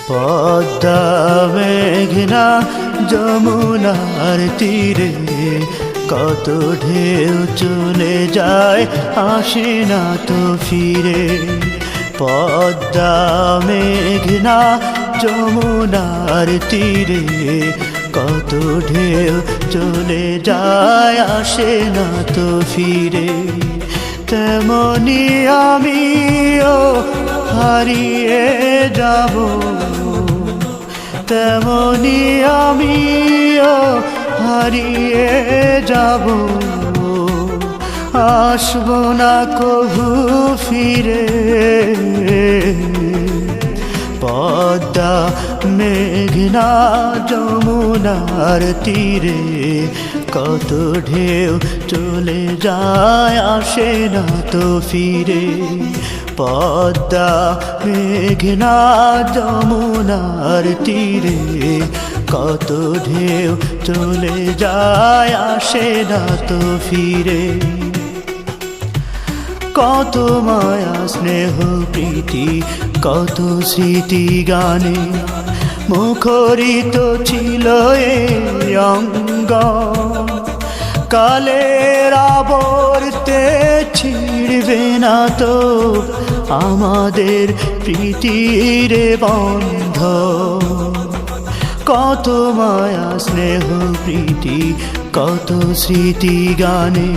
পদ্মা মেঘনা যমুনার তীরে কত ঢেউ চলে যায়, আসে না তো ফিরে। পদ্মা মেঘনা যমুনার তীরে কত ঢেউ চলে যায়, আসে না তো ফিরে। তেমনি আমিও হারিয়ে যাব, তেমনি আমিও হারিয়ে যাব, আসব না কভু ফিরে। পদ্মা মেঘনা যমুনার তীরে কত ঢেউ চলে যায়, আসে না তো ফিরে। পদ্মা মেঘনা যমুনার তীরে কত ঢেউ চলে যায়, আসে না তো ফিরে। কত মায়া স্নেহ প্রীতি কত স্মৃতি গানে মুখরিত ছিল এই অঙ্গ, কালের আবর্তে ছিড়বে না তো আমাদের প্রীতির বন্ধ। কত মায়া স্নেহ প্রীতি কত স্মৃতি গানে